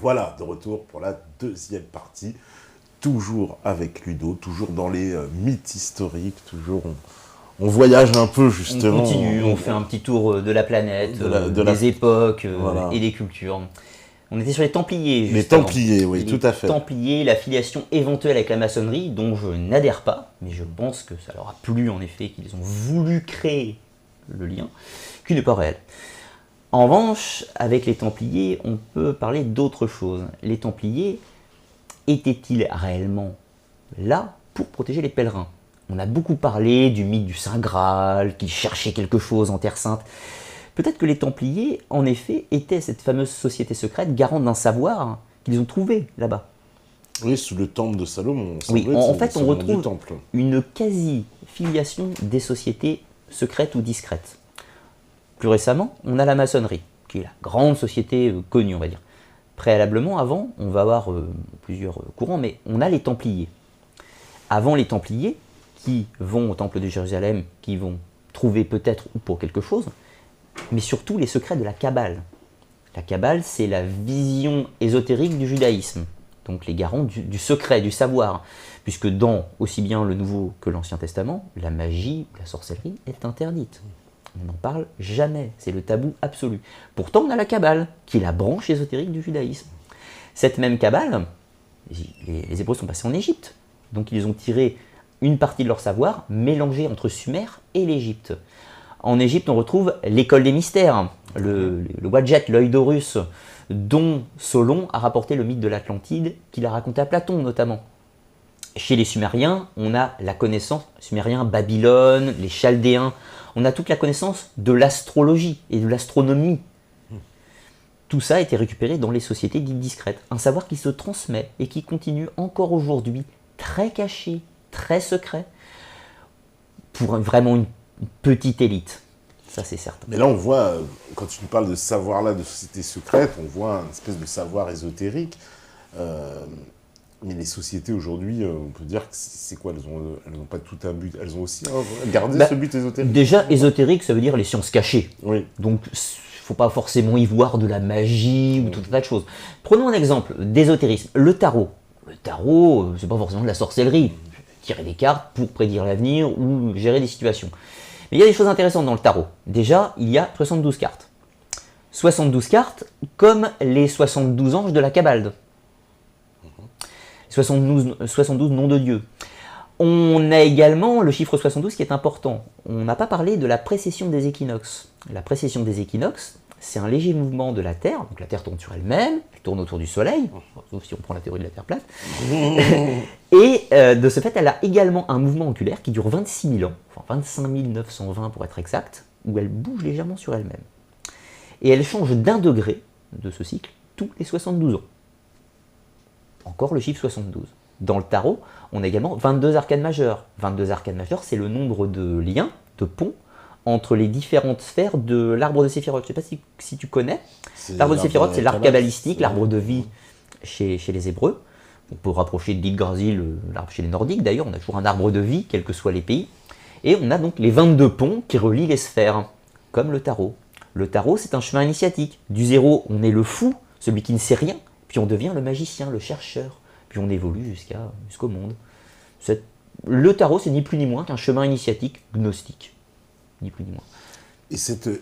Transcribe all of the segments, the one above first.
Voilà, de retour pour la deuxième partie, toujours avec Ludo, toujours dans les mythes historiques, toujours on voyage un peu justement. On continue, on fait un petit tour de la planète, des époques voilà. et des cultures. On était sur les Templiers, Les justement. Templiers, oui, tout à fait. Les Templiers, la filiation éventuelle avec la maçonnerie, dont je n'adhère pas, mais je pense que ça leur a plu en effet, qu'ils ont voulu créer le lien, qui n'est pas réel. En revanche, avec les Templiers, on peut parler d'autre chose. Les Templiers étaient-ils réellement là pour protéger les pèlerins? On a beaucoup parlé du mythe du Saint Graal, qu'ils cherchaient quelque chose en Terre Sainte. Peut-être que les Templiers, en effet, étaient cette fameuse société secrète garante d'un savoir qu'ils ont trouvé là-bas. Oui, sous le temple de Salomon. Oui, en fait, on retrouve une quasi-filiation des sociétés secrètes ou discrètes. Plus récemment, on a la maçonnerie, qui est la grande société connue, on va dire. Préalablement, avant, on va avoir plusieurs courants, mais on a les Templiers. Avant les Templiers, qui vont au temple de Jérusalem, qui vont trouver peut-être ou pour quelque chose, mais surtout les secrets de la Kabbale. La Kabbale, c'est la vision ésotérique du judaïsme, donc les garants du secret, du savoir, puisque dans aussi bien le Nouveau que l'Ancien Testament, la magie, la sorcellerie est interdite. On n'en parle jamais, c'est le tabou absolu. Pourtant, on a la Kabbale, qui est la branche ésotérique du judaïsme. Cette même Kabbale, les Hébreux sont passés en Égypte, donc ils ont tiré une partie de leur savoir mélangée entre Sumer et l'Égypte. En Égypte, on retrouve l'école des mystères, le Wadjet, l'œil d'Horus, dont Solon a rapporté le mythe de l'Atlantide, qu'il a raconté à Platon notamment. Chez les Sumériens, on a la connaissance, Sumériens, Babylone, les Chaldéens, on a toute la connaissance de l'astrologie et de l'astronomie. Tout ça a été récupéré dans les sociétés dites discrètes. Un savoir qui se transmet et qui continue encore aujourd'hui, très caché, très secret, pour vraiment une petite élite. Ça, c'est certain. Mais là, on voit, quand tu nous parles de savoir-là, de société secrète, on voit une espèce de savoir ésotérique. Mais les sociétés aujourd'hui, on peut dire que c'est quoi? Elles n'ont pas tout un but. Elles ont aussi gardé ce but ésotérique. Déjà, ésotérique, ça veut dire les sciences cachées. Oui. Donc, il ne faut pas forcément y voir de la magie ou tout un tas de choses. Prenons un exemple d'ésotérisme. Le tarot. Le tarot, c'est pas forcément de la sorcellerie. Tirer des cartes pour prédire l'avenir ou gérer des situations. Mais il y a des choses intéressantes dans le tarot. Déjà, il y a 72 cartes. 72 cartes comme les 72 anges de la Kabbale. 72 noms de Dieu. On a également le chiffre 72 qui est important. On n'a pas parlé de la précession des équinoxes. La précession des équinoxes, c'est un léger mouvement de la Terre. Donc la Terre tourne sur elle-même, elle tourne autour du Soleil, sauf si on prend la théorie de la Terre plate. Et de ce fait, elle a également un mouvement oculaire qui dure 26 000 ans, enfin 25 920 pour être exact, où elle bouge légèrement sur elle-même. Et elle change d'1 degré de ce cycle tous les 72 ans. Encore le chiffre 72. Dans le tarot, on a également 22 arcanes majeures. 22 arcanes majeures, c'est le nombre de liens, de ponts, entre les différentes sphères de l'arbre de Séphiroth. Je ne sais pas si tu connais. L'arbre de Séphiroth, c'est l'arbre kabbalistique, l'arbre de vie chez les Hébreux. On peut rapprocher de l'Yggdrasil, l'arbre chez les Nordiques. D'ailleurs, on a toujours un arbre de vie, quels que soient les pays. Et on a donc les 22 ponts qui relient les sphères, comme le tarot. Le tarot, c'est un chemin initiatique. Du zéro, on est le fou, celui qui ne sait rien. Puis on devient le magicien, le chercheur. Puis on évolue jusqu'au monde. Le tarot, c'est ni plus ni moins qu'un chemin initiatique gnostique. Ni plus ni moins.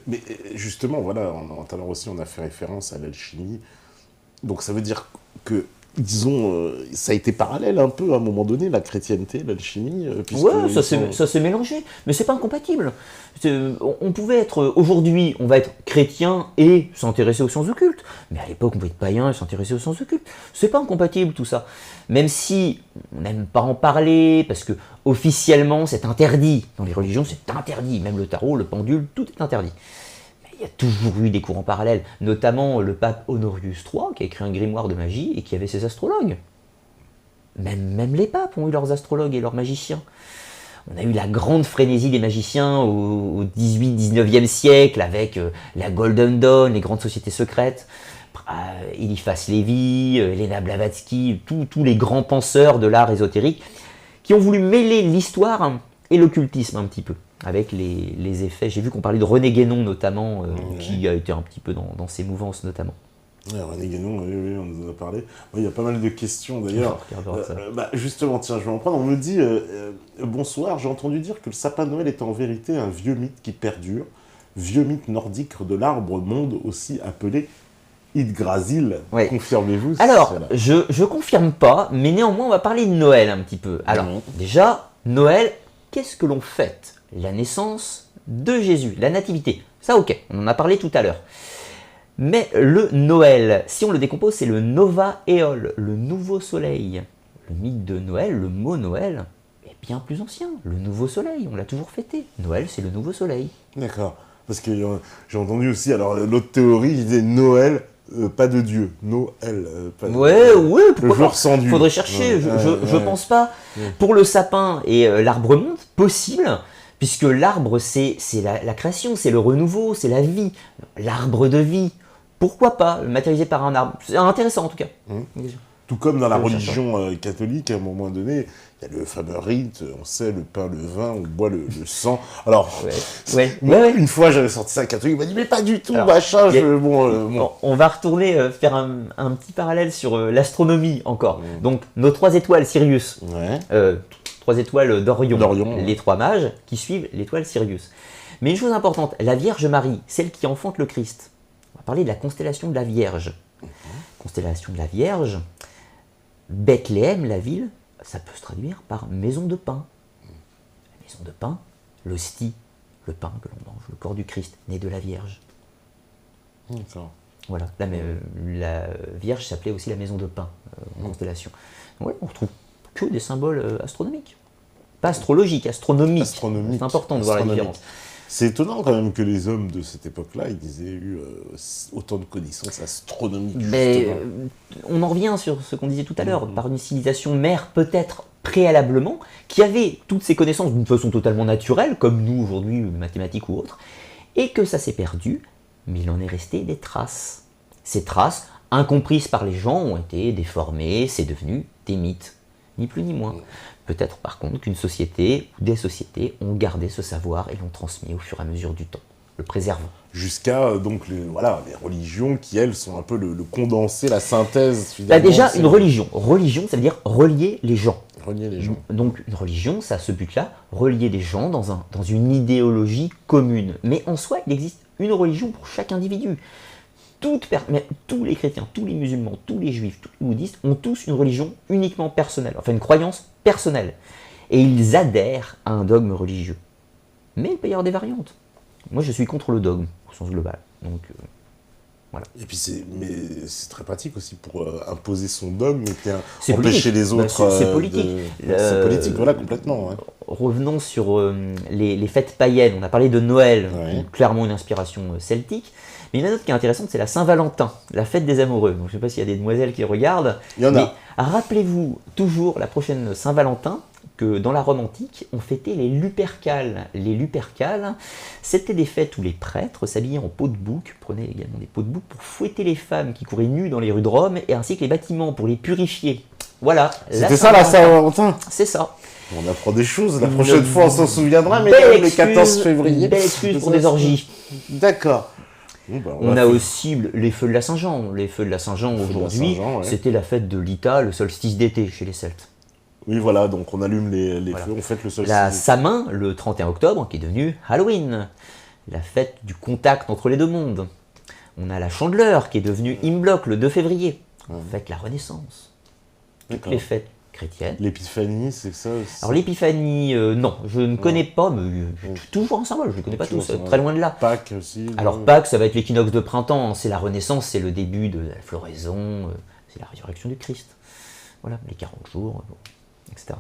Mais justement, voilà, tout à l'heure aussi, on a fait référence à l'alchimie. Donc ça veut dire que, disons, ça a été parallèle un peu à un moment donné, la chrétienté, l'alchimie. Ouais, ça s'est mélangé, mais c'est pas incompatible. On pouvait être, aujourd'hui, on va être chrétien et s'intéresser aux sciences occultes, mais à l'époque, on pouvait être païen et s'intéresser aux sciences occultes. C'est pas incompatible tout ça. Même si on n'aime pas en parler, parce que officiellement, c'est interdit. Dans les religions, c'est interdit. Même le tarot, le pendule, tout est interdit. Il y a toujours eu des courants parallèles, notamment le pape Honorius III, qui a écrit un grimoire de magie et qui avait ses astrologues. Même les papes ont eu leurs astrologues et leurs magiciens. On a eu la grande frénésie des magiciens au 18-19e siècle, avec la Golden Dawn, les grandes sociétés secrètes, Eliphas Lévy, Elena Blavatsky, tous les grands penseurs de l'art ésotérique, qui ont voulu mêler l'histoire et l'occultisme un petit peu, avec les effets. J'ai vu qu'on parlait de René Guénon notamment, qui a été un petit peu dans ces mouvances notamment. Ouais, René Guénon, oui, on nous en a parler. Ouais, il y a pas mal de questions d'ailleurs. Justement, tiens, je vais en prendre. On me dit bonsoir, j'ai entendu dire que le sapin de Noël est en vérité un vieux mythe qui perdure. Vieux mythe nordique de l'arbre monde, aussi appelé Yggdrasil. Ouais. Confirmez-vous? Alors, je confirme pas, mais néanmoins, on va parler de Noël un petit peu. Alors, déjà, Noël, qu'est-ce que l'on fête? La naissance de Jésus, la nativité. Ça, ok, on en a parlé tout à l'heure. Mais le Noël, si on le décompose, c'est le Nova Éole, le nouveau soleil. Le mythe de Noël, le mot Noël, est bien plus ancien. Le nouveau soleil, on l'a toujours fêté. Noël, c'est le nouveau soleil. D'accord. Parce que j'ai entendu aussi, alors l'autre théorie, il disait Noël, pas de Dieu. Noël, pas de Dieu. Ouais, pourquoi le jour sans Dieu. Faudrait chercher, je pense pas. Pour le sapin et l'arbre monde, possible, puisque l'arbre, c'est la création, c'est le renouveau, c'est la vie. L'arbre de vie. Pourquoi pas matérialisé par un arbre? C'est intéressant en tout cas. Tout comme dans la religion catholique, à un moment donné, il y a le fameux rite, on sait, le pain, le vin, on boit le sang. Alors, une fois j'avais sorti ça à un catholique, il m'a dit, mais pas du tout, alors, machin. On va retourner faire un petit parallèle sur l'astronomie encore. Donc, nos 3 étoiles Sirius, 3 étoiles d'Orion, les 3 mages qui suivent l'étoile Sirius. Mais une chose importante, la Vierge Marie, celle qui enfante le Christ. On va parler de la constellation de la Vierge. Constellation de la Vierge, Bethléem, la ville, ça peut se traduire par maison de pain. La maison de pain, l'hostie, le pain que l'on mange, le corps du Christ, né de la Vierge. D'accord. Voilà, la Vierge s'appelait aussi la maison de pain en constellation. Ouais, on retrouve que des symboles astronomiques. Pas astrologiques, astronomiques. C'est important de voir la différence. C'est étonnant quand même que les hommes de cette époque-là, ils aient eu autant de connaissances astronomiques. Mais on en revient sur ce qu'on disait tout à l'heure, par une civilisation mère peut-être préalablement, qui avait toutes ces connaissances d'une façon totalement naturelle, comme nous aujourd'hui, mathématiques ou autres, et que ça s'est perdu, mais il en est resté des traces. Ces traces, incomprises par les gens, ont été déformées, c'est devenu des mythes, ni plus ni moins. Peut-être par contre qu'une société ou des sociétés ont gardé ce savoir et l'ont transmis au fur et à mesure du temps, le préservant. Jusqu'à donc les religions qui, elles, sont un peu le condensé, la synthèse. Déjà, une religion. Religion, ça veut dire relier les gens. Relier les gens. Donc une religion, ça a ce but-là, relier les gens dans une idéologie commune. Mais en soi, il existe une religion pour chaque individu. Mais tous les chrétiens, tous les musulmans, tous les juifs, tous les bouddhistes ont tous une religion uniquement personnelle, enfin une croyance personnelle. Et ils adhèrent à un dogme religieux. Mais il peut y avoir des variantes. Moi, je suis contre le dogme, au sens global. Donc, voilà. Et puis, c'est très pratique aussi pour imposer son dogme et empêcher politique. les autres. C'est politique. C'est politique, voilà, complètement. Ouais. Revenons sur les fêtes païennes. On a parlé de Noël, clairement une inspiration celtique. Mais il y en a une autre qui est intéressante, c'est la Saint-Valentin, la fête des amoureux. Donc, je ne sais pas s'il y a des demoiselles qui regardent. Il y en a. Rappelez-vous toujours la prochaine Saint-Valentin, que dans la Rome antique, on fêtait les Lupercales. Les Lupercales, c'était des fêtes où les prêtres s'habillaient en peau de bouc, prenaient également des peaux de bouc pour fouetter les femmes qui couraient nues dans les rues de Rome, et ainsi que les bâtiments pour les purifier. Voilà. C'était ça la Saint-Valentin? C'est ça. On apprend des choses, la prochaine fois on s'en souviendra, mais le 14 février. Belle excuse pour des orgies. D'accord. On a aussi les feux de la Saint-Jean. Les feux de la Saint-Jean aujourd'hui, c'était la fête de l'Ita, le solstice d'été chez les Celtes. Oui, voilà, donc on allume les feux, on fête le solstice. La Samin, le 31 octobre, qui est devenu Halloween, la fête du contact entre les deux mondes. On a la Chandeleur, qui est devenue Imbolc, le 2 févriir. On fête la Renaissance. Toutes les fêtes chrétiennes. L'épiphanie, c'est ça aussi? Alors l'épiphanie, non, je ne connais pas, mais toujours un symbole, je ne connais pas tous, très loin de là. Pâques aussi. Alors Pâques, ça va être l'équinoxe de printemps, c'est la Renaissance, c'est le début de la floraison, c'est la résurrection du Christ. Voilà, les 40 jours, etc.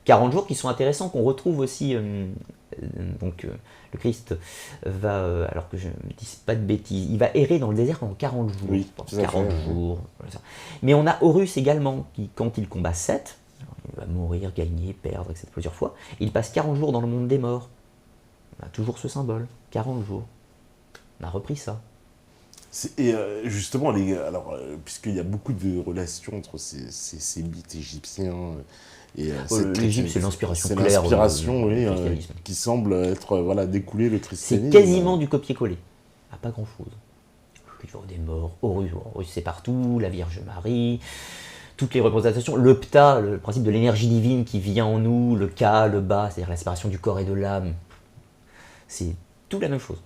40 jours qui sont intéressants, qu'on retrouve aussi, le Christ va, alors que je ne dis pas de bêtises, il va errer dans le désert pendant 40 jours. Oui, 40 jours. Voilà. Mais on a Horus également, qui quand il combat Seth, il va mourir, gagner, perdre, etc. plusieurs fois, il passe 40 jours dans le monde des morts. On a toujours ce symbole, 40 jours. On a repris ça. Et justement, puisqu'il y a beaucoup de relations entre ces mythes égyptiens et l'Égypte, c'est l'inspiration claire. C'est l'inspiration, qui semble être découlée le christianisme. C'est quasiment du copier-coller. Pas grand-chose. culture des morts, Horus c'est partout, la Vierge Marie, toutes les représentations, l'Opta, le principe de l'énergie divine qui vient en nous, le Ka, le Ba, c'est-à-dire la séparation du corps et de l'âme, c'est tout la même chose.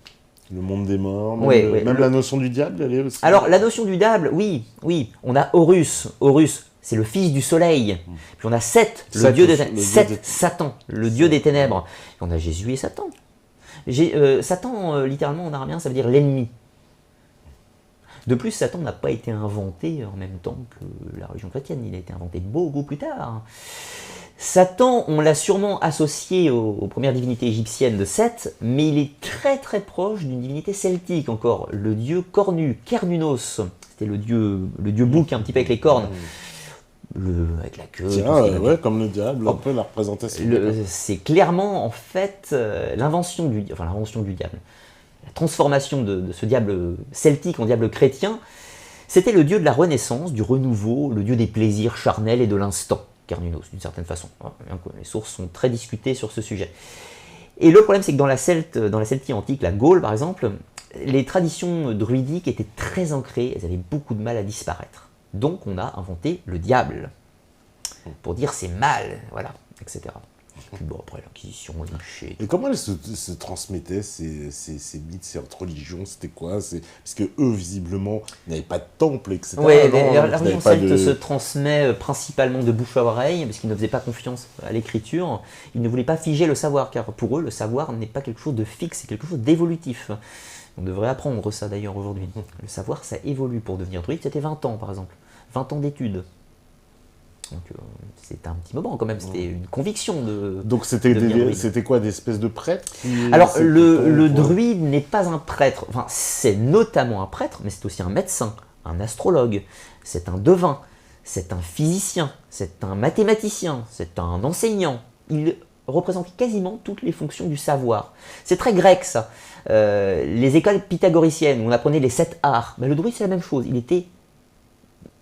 Le monde des morts, même la notion du diable, elle est aussi... Alors, la notion du diable, oui, on a Horus, c'est le fils du soleil, puis on a Seth, le dieu des ténèbres, Satan, le dieu des ténèbres, et on a Jésus et Satan. Satan, littéralement en araméen, ça veut dire l'ennemi. De plus, Satan n'a pas été inventé en même temps que la religion chrétienne, il a été inventé beaucoup plus tard. Satan, on l'a sûrement associé aux premières divinités égyptiennes de Seth, mais il est très très proche d'une divinité celtique encore, le dieu cornu, Cernunnos. C'était le dieu bouc un petit peu avec les cornes, avec la queue. Tiens, comme le diable, un peu la représentation. C'est clairement en fait l'invention du diable. La transformation de ce diable celtique en diable chrétien, c'était le dieu de la renaissance, du renouveau, le dieu des plaisirs charnels et de l'instant. Cernunnos, d'une certaine façon. Les sources sont très discutées sur ce sujet. Et le problème, c'est que dans la Celtie antique, la Gaule par exemple, les traditions druidiques étaient très ancrées, elles avaient beaucoup de mal à disparaître. Donc on a inventé le diable, pour dire c'est mal, voilà, etc. Puis bon, après l'Inquisition, Nietzsche... Et comment elles se transmettaient, ces mythes, ces religions, c'était quoi? Parce que eux, visiblement, n'avaient pas de temple, etc. Oui, la religion celte se transmet principalement de bouche à oreille, parce qu'ils ne faisaient pas confiance à l'écriture. Ils ne voulaient pas figer le savoir, car pour eux, le savoir n'est pas quelque chose de fixe, c'est quelque chose d'évolutif. On devrait apprendre ça d'ailleurs aujourd'hui. Le savoir, ça évolue. Pour devenir druide, c'était 20 ans, par exemple. 20 ans d'études. Donc c'était un petit moment quand même, c'était une conviction de... Donc c'était quoi, des espèces de prêtres Alors le druide n'est pas un prêtre, enfin c'est notamment un prêtre, mais c'est aussi un médecin, un astrologue, c'est un devin, c'est un physicien, c'est un mathématicien, c'est un enseignant. Il représente quasiment toutes les fonctions du savoir. C'est très grec ça. Les écoles pythagoriciennes où on apprenait les 7 arts, mais le druide c'est la même chose, il était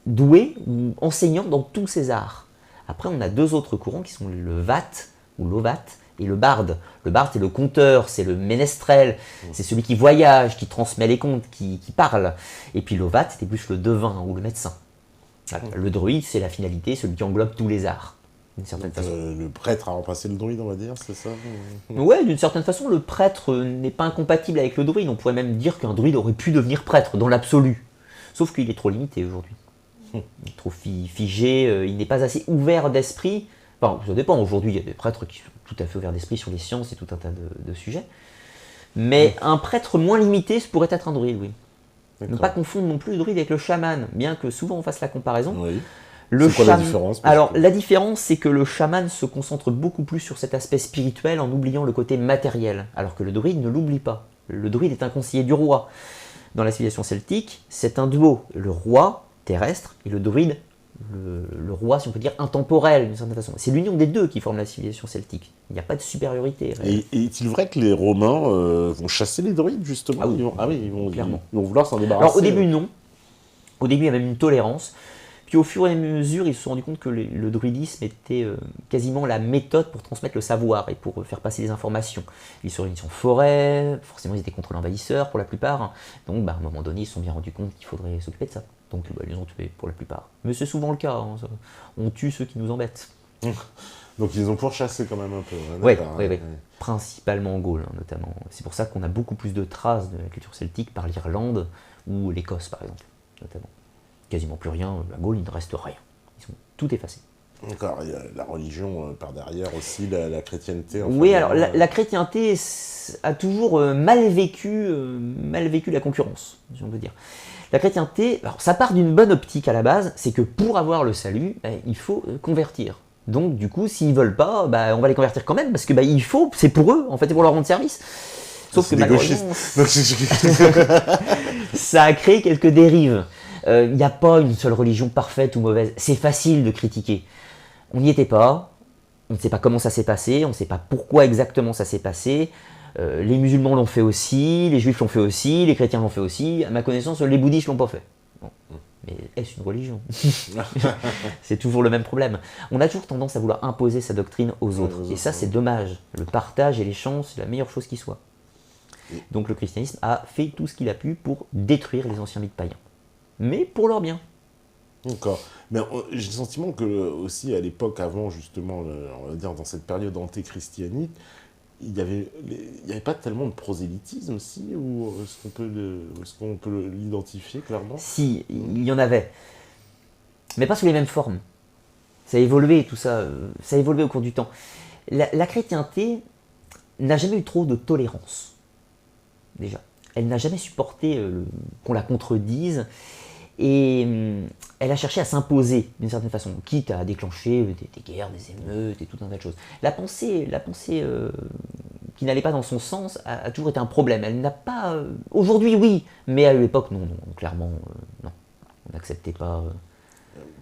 doué ou enseignant dans tous ces arts. Après, on a deux autres courants qui sont le Vat ou l'Ovat et le barde. Le barde, c'est le conteur, c'est le ménestrel, c'est celui qui voyage, qui transmet les contes, qui parle. Et puis l'Ovat, c'était plus le devin ou le médecin. Le druide, c'est la finalité, celui qui englobe tous les arts, d'une certaine façon. Le prêtre a remplacé le druide, on va dire, c'est ça? Ouais, d'une certaine façon, le prêtre n'est pas incompatible avec le druide. On pourrait même dire qu'un druide aurait pu devenir prêtre, dans l'absolu. Sauf qu'il est trop limité aujourd'hui. Il est trop figé, il n'est pas assez ouvert d'esprit. Enfin, ça dépend. Aujourd'hui, il y a des prêtres qui sont tout à fait ouverts d'esprit sur les sciences et tout un tas de sujets. Mais un prêtre moins limité pourrait être un druide, oui. Ne pas confondre non plus le druide avec le chaman, bien que souvent on fasse la comparaison. Oui. C'est quoi la différence? Alors, la différence, c'est que le chaman se concentre beaucoup plus sur cet aspect spirituel en oubliant le côté matériel, alors que le druide ne l'oublie pas. Le druide est un conseiller du roi. Dans la civilisation celtique, c'est un duo. Le roi terrestre et le druide, le roi, si on peut dire, intemporel d'une certaine façon. C'est l'union des deux qui forme la civilisation celtique. Il n'y a pas de supériorité. Et est-il vrai que les Romains vont chasser les druides, justement? Ils vont vouloir s'en débarrasser. Alors au début, non. Au début, il y avait une tolérance. Puis au fur et à mesure, ils se sont rendus compte que le druidisme était quasiment la méthode pour transmettre le savoir et pour faire passer les informations. Ils se réunissaient en forêt, forcément ils étaient contre l'envahisseur pour la plupart. Donc à un moment donné, ils se sont bien rendus compte qu'il faudrait s'occuper de ça. Donc ils les ont tués pour la plupart. Mais c'est souvent le cas, hein, on tue ceux qui nous embêtent. Donc ils ont pourchassé quand même un peu. Oui, principalement en Gaule, notamment. C'est pour ça qu'on a beaucoup plus de traces de la culture celtique par l'Irlande ou l'Écosse, par exemple, notamment. Quasiment plus rien, la Gaule, il ne reste rien. Ils sont tout effacés. D'accord, il y a la religion par derrière aussi, la chrétienté. Oui, alors la chrétienté a toujours mal vécu la concurrence, si on veut dire. La chrétienté, alors ça part d'une bonne optique à la base, c'est que pour avoir le salut, il faut convertir. Donc du coup, s'ils veulent pas, on va les convertir quand même, parce que il faut, c'est pour eux, en fait, c'est pour leur rendre service. Sauf que malheureusement, ça a créé quelques dérives. Il n'y a pas une seule religion parfaite ou mauvaise. C'est facile de critiquer. On n'y était pas, on ne sait pas comment ça s'est passé, on ne sait pas pourquoi exactement ça s'est passé. Les musulmans l'ont fait aussi, les juifs l'ont fait aussi, les chrétiens l'ont fait aussi. À ma connaissance, les bouddhistes l'ont pas fait. Bon. Mais est-ce une religion? C'est toujours le même problème. On a toujours tendance à vouloir imposer sa doctrine aux autres. Et ça, c'est dommage. Le partage et l'échange, c'est la meilleure chose qui soit. Donc le christianisme a fait tout ce qu'il a pu pour détruire les anciens mythes païens. Mais pour leur bien. D'accord. Mais j'ai le sentiment que, aussi, à l'époque, avant, justement, on va dire, dans cette période antéchristianique, il n'y avait pas tellement de prosélytisme aussi, ou est-ce qu'on peut l'identifier clairement? Si, il y en avait. Mais pas sous les mêmes formes. Ça a évolué, tout ça. Ça a évolué au cours du temps. La chrétienté n'a jamais eu trop de tolérance. Déjà. Elle n'a jamais supporté qu'on la contredise. Et elle a cherché à s'imposer d'une certaine façon, quitte à déclencher des guerres, des émeutes et tout un tas de choses. La pensée qui n'allait pas dans son sens a toujours été un problème. Elle n'a pas... aujourd'hui, oui, mais à l'époque, non, clairement, non. On n'acceptait pas...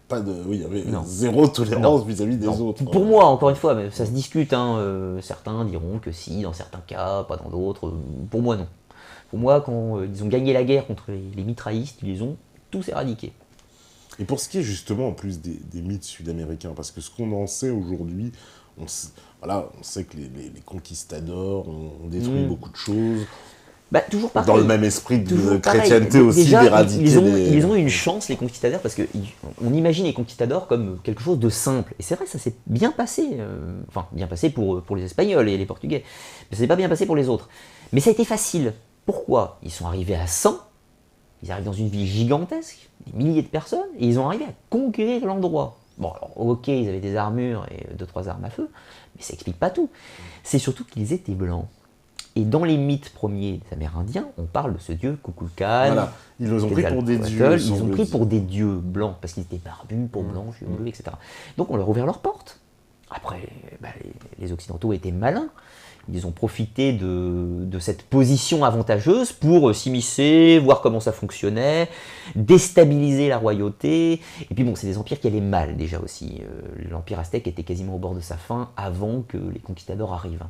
Pas de... Oui, il y avait non. Zéro tolérance vis-à-vis des autres. Pour moi, encore une fois, mais ça se discute. Hein, certains diront que si, dans certains cas, pas dans d'autres. Pour moi, non. Pour moi, quand ils ont gagné la guerre contre les mitraillistes, ils les ont tous éradiqués. Et pour ce qui est justement en plus des mythes sud-américains, parce que ce qu'on en sait aujourd'hui, on sait que les conquistadors ont détruit beaucoup de choses. Bah, toujours pareil. Dans le même esprit de chrétienté aussi, déjà, d'éradiquer ils ont eu une chance, les conquistadors, parce qu'on imagine les conquistadors comme quelque chose de simple. Et c'est vrai, ça s'est bien passé. Enfin, bien passé pour les Espagnols et les Portugais. Mais ça s'est pas bien passé pour les autres. Mais ça a été facile. Pourquoi? Ils sont arrivés à 100. Ils arrivent dans une ville gigantesque, des milliers de personnes, et ils ont arrivé à conquérir l'endroit. Bon, alors, ok, ils avaient des armures et 2-3 armes à feu, mais ça explique pas tout. C'est surtout qu'ils étaient blancs. Et dans les mythes premiers des Amérindiens, on parle de ce dieu Kukulkan. Voilà, ils les ont pris pour des dieux. Ils ont pris pour des dieux blancs, parce qu'ils étaient barbus, peau blanche, yeux bleus, etc. Donc on leur a ouvert leurs portes. Après, les Occidentaux étaient malins. Ils ont profité de cette position avantageuse pour s'immiscer, voir comment ça fonctionnait, déstabiliser la royauté. Et puis bon, c'est des empires qui allaient mal déjà aussi. L'empire aztèque était quasiment au bord de sa fin avant que les conquistadors arrivent.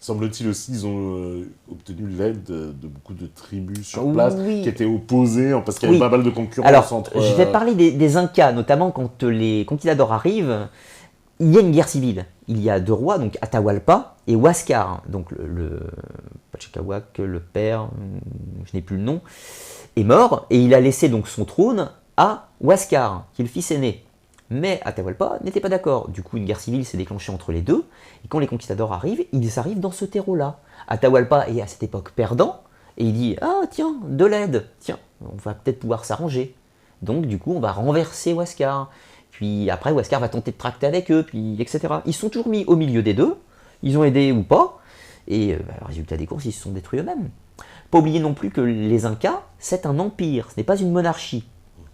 Semble-t-il aussi, ils ont obtenu l'aide de beaucoup de tribus sur place qui étaient opposées, parce qu'il y avait pas mal de concurrence entre... Je vais parler des Incas, notamment quand les conquistadors arrivent. Il y a une guerre civile. Il y a 2 rois, donc Atahualpa et Huáscar. Donc le Pachacahuac, le père, je n'ai plus le nom, est mort et il a laissé donc son trône à Huáscar, qui est le fils aîné. Mais Atahualpa n'était pas d'accord. Du coup, une guerre civile s'est déclenchée entre les deux. Et quand les conquistadors arrivent, ils arrivent dans ce terreau-là. Atahualpa est à cette époque perdant et il dit « Ah tiens, de l'aide, tiens, on va peut-être pouvoir s'arranger. » Donc du coup, on va renverser Huáscar. Puis après, Huáscar va tenter de tracter avec eux, puis etc. Ils sont toujours mis au milieu des deux, ils ont aidé ou pas, et le résultat des courses, ils se sont détruits eux-mêmes. Pas oublier non plus que les Incas, c'est un empire, ce n'est pas une monarchie.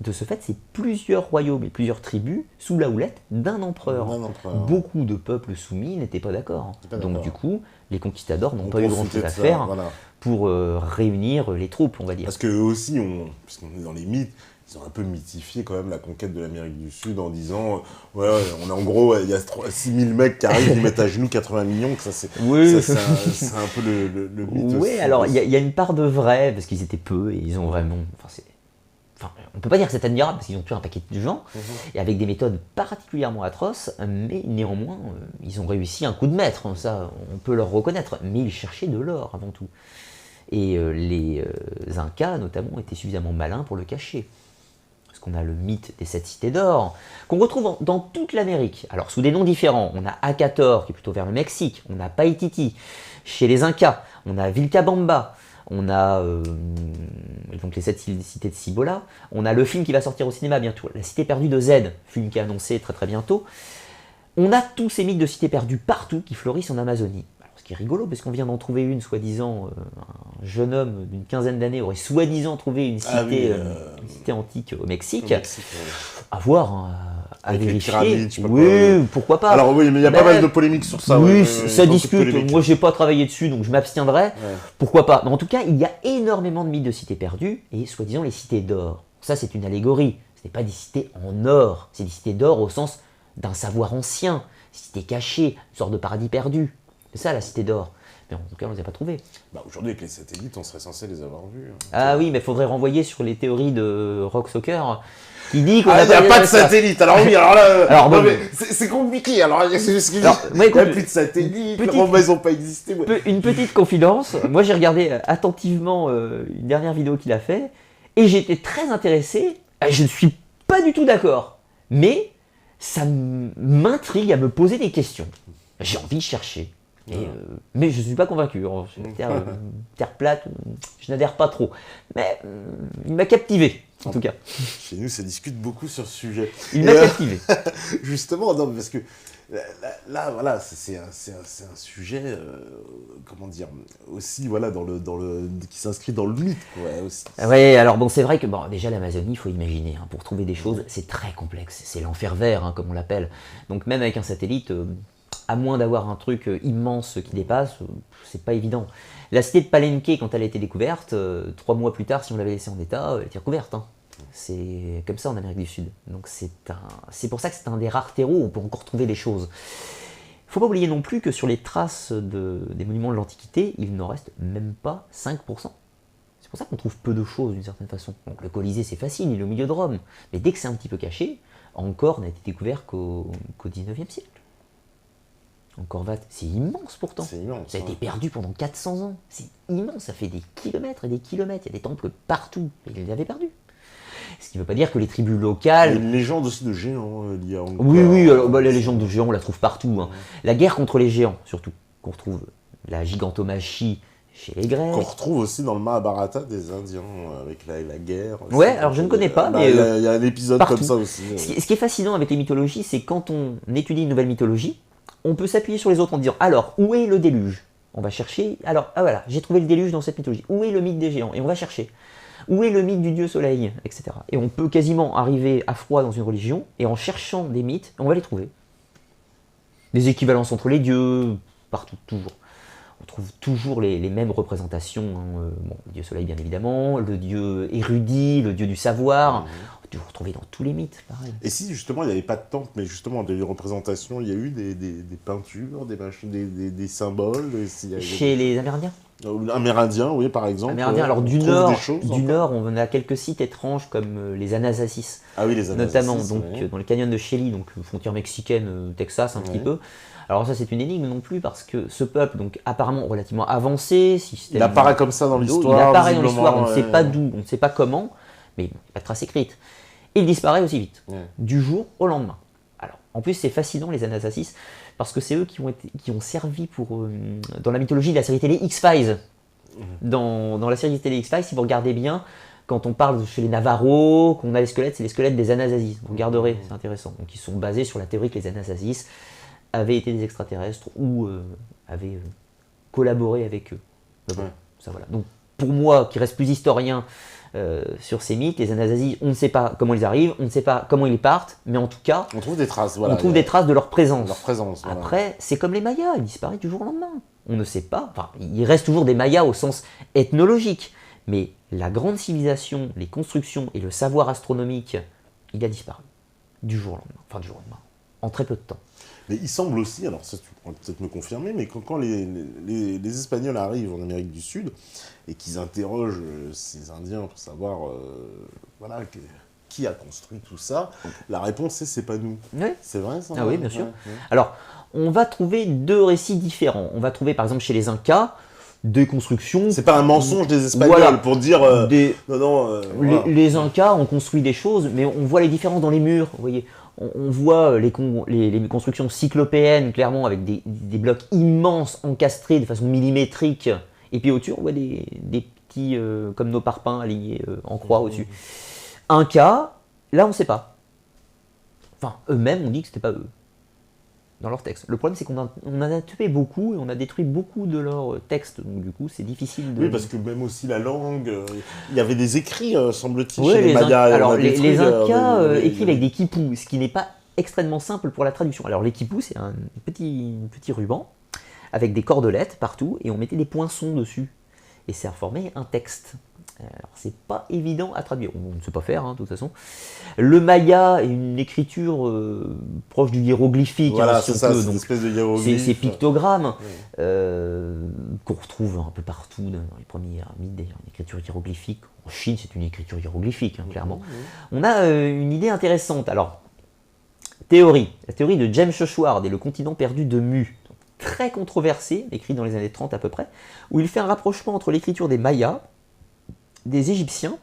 De ce fait, c'est plusieurs royaumes et plusieurs tribus sous la houlette d'un empereur. Beaucoup de peuples soumis n'étaient pas d'accord. Donc du coup, les conquistadors n'ont pas eu grand-chose à faire pour réunir les troupes, on va dire. Parce qu'eux aussi, puisqu'on est dans les mythes, ils ont un peu mythifié quand même la conquête de l'Amérique du Sud en disant on est en gros, il y a 6000 mecs qui arrivent, ils mettent à genoux 80 millions, que ça c'est un peu le mythe. Oui, alors il y a une part de vrai, parce qu'ils étaient peu et ils ont vraiment... on peut pas dire que c'est admirable parce qu'ils ont tué un paquet de gens et avec des méthodes particulièrement atroces, mais néanmoins ils ont réussi un coup de maître, ça on peut leur reconnaître, mais ils cherchaient de l'or avant tout. Et les Incas notamment étaient suffisamment malins pour le cacher. Parce qu'on a le mythe des 7 cités d'or, qu'on retrouve dans toute l'Amérique. Alors sous des noms différents, on a Acator, qui est plutôt vers le Mexique, on a Paititi, chez les Incas, on a Vilcabamba, on a donc les 7 cités de Cibola, on a le film qui va sortir au cinéma bientôt, La Cité perdue de Z, film qui est annoncé très très bientôt. On a tous ces mythes de cités perdues partout qui fleurissent en Amazonie. Ce qui est rigolo, parce qu'on vient d'en trouver une, soi-disant, un jeune homme d'une quinzaine d'années aurait soi-disant trouvé une cité, une cité antique au Mexique. À voir, à vérifier. Pyramides, pourquoi pas. Alors oui, mais il y a pas mal de polémiques sur ça. Oui, ça discute. Moi, j'ai pas travaillé dessus, donc je m'abstiendrai. Pourquoi pas. Mais en tout cas, il y a énormément de mythes de cités perdues, et soi-disant les cités d'or. Ça, c'est une allégorie. Ce n'est pas des cités en or. C'est des cités d'or au sens d'un savoir ancien. Des cités cachées, une sorte de paradis perdu. C'est ça la cité d'or. Mais en tout cas, on ne les a pas trouvés. Bah, aujourd'hui, avec les satellites, on serait censé les avoir vus. Ah oui, mais il faudrait renvoyer sur les théories de Rock Soccer qui dit qu'on il n'y a pas de satellite. Alors oui, alors là, c'est compliqué. Alors, il n'y a plus de satellite. Comment ils n'ont pas existé. Une petite confidence. Moi, j'ai regardé attentivement une dernière vidéo qu'il a fait et j'étais très intéressé. Je ne suis pas du tout d'accord, mais ça m'intrigue à me poser des questions. J'ai envie de chercher. Mais je ne suis pas convaincu. Terre plate, je n'adhère pas trop. Mais il m'a captivé, en tout cas. Chez nous, ça discute beaucoup sur ce sujet. Il m'a captivé. Justement, non, parce que là voilà, c'est un sujet, comment dire, aussi, voilà, qui s'inscrit dans le mythe, quoi, aussi. Oui, alors bon, c'est vrai que déjà l'Amazonie, il faut imaginer, hein, pour trouver des choses, c'est très complexe. C'est l'enfer vert, hein, comme on l'appelle. Donc même avec un satellite, à moins d'avoir un truc immense qui dépasse, c'est pas évident. La cité de Palenque, quand elle a été découverte, 3 mois plus tard, si on l'avait laissée en état, elle était recouverte. Hein. C'est comme ça en Amérique du Sud. Donc c'est pour ça que c'est un des rares terreaux où on peut encore trouver des choses. Il ne faut pas oublier non plus que sur les traces des monuments de l'Antiquité, il n'en reste même pas 5%. C'est pour ça qu'on trouve peu de choses d'une certaine façon. Donc le Colisée, c'est facile, il est au milieu de Rome. Mais dès que c'est un petit peu caché, Angkor n'a été découvert qu'au 19e siècle. Angkor Wat, c'est immense pourtant. C'est immense. Ça a été perdu pendant 400 ans. C'est immense, ça fait des kilomètres et des kilomètres. Il y a des temples partout. Et ils les avaient perdus. Ce qui ne veut pas dire que les tribus locales... Il y a une légende aussi de géants liée à Angkor. Oui, alors, la légende de géants, on la trouve partout. Hein. La guerre contre les géants, surtout, qu'on retrouve. La gigantomachie chez les Grecs. Qu'on retrouve aussi dans le Mahabharata des Indiens, avec la guerre. Ouais, alors je ne connais pas, mais... Il y a un épisode partout. comme ça aussi. Ce qui est fascinant avec les mythologies, c'est quand on étudie une nouvelle mythologie, on peut s'appuyer sur les autres en disant, alors, où est le déluge? On va chercher, alors, ah voilà, j'ai trouvé le déluge dans cette mythologie. Où est le mythe des géants? Et on va chercher. Où est le mythe du dieu soleil, etc. Et on peut quasiment arriver à froid dans une religion, et en cherchant des mythes, on va les trouver. Des équivalences entre les dieux, partout, toujours. On trouve toujours les mêmes représentations. Hein. Bon, le dieu soleil, bien évidemment, le dieu érudit, le dieu du savoir. On peut retrouver dans tous les mythes, pareil. Et si justement il n'y avait pas de temple, mais justement des représentations, il y a eu des peintures, des symboles. Chez les Amérindiens? Amérindiens, oui, par exemple. Amérindiens, alors du nord, on a quelques sites étranges comme les Anasasis. Ah oui, les Anasasis. Notamment dans le canyon de Shelly, donc frontière mexicaine, Texas, un petit peu. Alors ça, c'est une énigme non plus, parce que ce peuple, donc apparemment relativement avancé, il apparaît comme ça dans l'histoire. Il apparaît dans l'histoire, on ne sait pas d'où, on ne sait pas comment, mais il n'y a pas de trace écrite. Et il disparaît aussi vite, du jour au lendemain. Alors, en plus, c'est fascinant, les Anasasis, parce que c'est eux qui ont servi pour, dans la mythologie de la série télé X-Files. Dans la série télé X-Files, si vous regardez bien, quand on parle chez les Navarros, qu'on a les squelettes, c'est les squelettes des Anasasis. Vous regarderez, c'est intéressant. Donc, ils sont basés sur la théorie que les Anasasis avaient été des extraterrestres ou avaient collaboré avec eux. Ça, voilà. Donc, pour moi, qui reste plus historien sur ces mythes, les Anasasis, on ne sait pas comment ils arrivent, on ne sait pas comment ils partent, mais en tout cas, on trouve des traces. Voilà, on trouve des traces de leur présence. Voilà. Après, c'est comme les Mayas, ils disparaissent du jour au lendemain. On ne sait pas. Enfin, il reste toujours des Mayas au sens ethnologique, mais la grande civilisation, les constructions et le savoir astronomique, il a disparu du jour au lendemain. Enfin, du jour au lendemain, en très peu de temps. Mais il semble aussi, alors ça tu pourras peut-être me confirmer, mais quand les Espagnols arrivent en Amérique du Sud et qu'ils interrogent ces Indiens pour savoir voilà, qui a construit tout ça, la réponse c'est pas nous. Oui. C'est vrai ça? Ah oui, bien sûr. Alors, on va trouver deux récits différents. On va trouver par exemple chez les Incas des constructions... C'est pas un mensonge des Espagnols pour dire... Les Incas ont construit des choses, mais on voit les différences dans les murs, vous voyez. On voit les constructions cyclopéennes, clairement, avec des blocs immenses encastrés de façon millimétrique. Et puis au-dessus, on voit des petits, comme nos parpaings, alignés en croix au-dessus. Incas, là, on ne sait pas. Enfin, eux-mêmes, on dit que ce n'était pas eux, dans leur texte. Le problème, c'est qu'on en a tué beaucoup, et on a détruit beaucoup de leurs textes. Donc du coup, c'est difficile de... Oui, parce que même aussi la langue, il y avait des écrits, semble-t-il, chez les Mayas. Alors, les Incas écrivent avec des quipus, ce qui n'est pas extrêmement simple pour la traduction. Alors, les quipus, c'est un petit ruban avec des cordelettes partout, et on mettait des poinçons dessus. Et ça formait un texte. Alors, c'est pas évident à traduire. On ne sait pas faire, de toute façon. Le maya est une écriture proche du hiéroglyphique, voilà, si on ça, peut. c'est une espèce de hiéroglyphe. Ces pictogrammes qu'on retrouve un peu partout dans les premiers mythes, d'ailleurs, une écriture hiéroglyphique. En Chine, c'est une écriture hiéroglyphique, clairement. On a une idée intéressante. Alors, la théorie de James Chouard et le continent perdu de Mu. Très controversée, écrite dans les années 30 à peu près, où il fait un rapprochement entre l'écriture des Mayas, des Égyptiens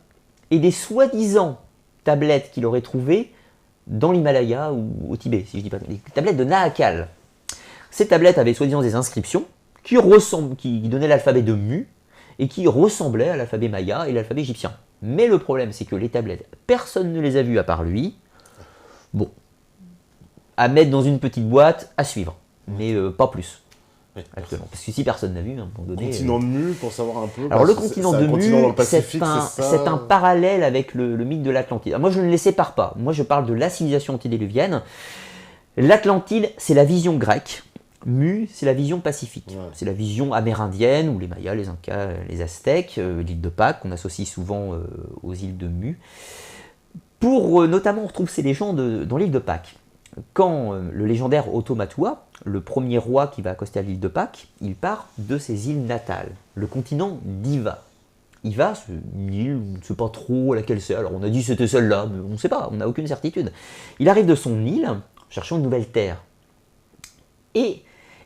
et des soi-disant tablettes qu'il aurait trouvées dans l'Himalaya ou au Tibet, si je dis pas, les tablettes de Nahakal. Ces tablettes avaient soi-disant des inscriptions qui donnaient l'alphabet de Mu et qui ressemblaient à l'alphabet maya et l'alphabet égyptien. Mais le problème, c'est que les tablettes, personne ne les a vues à part lui. Bon, à mettre dans une petite boîte, à suivre, mais pas plus. Actuellement. Parce que si personne n'a vu, à un moment donné... Continent de Mu, pour savoir un peu... Alors le continent de Mu, c'est un parallèle avec le mythe de l'Atlantide. Alors, moi, je ne les sépare pas. Moi, je parle de la civilisation antédiluvienne. L'Atlantide, c'est la vision grecque. Mu, c'est la vision pacifique. Ouais. C'est la vision amérindienne, où les Mayas, les Incas, les Aztèques, l'île de Pâques, qu'on associe souvent aux îles de Mu. Notamment, on retrouve ces légendes dans l'île de Pâques. Quand le légendaire Otomatua, le premier roi qui va accoster à l'île de Pâques, il part de ses îles natales, le continent d'Iva. Iva, c'est une île, on ne sait pas trop laquelle c'est, alors on a dit c'était celle-là, mais on ne sait pas, on n'a aucune certitude. Il arrive de son île, cherchant une nouvelle terre. Et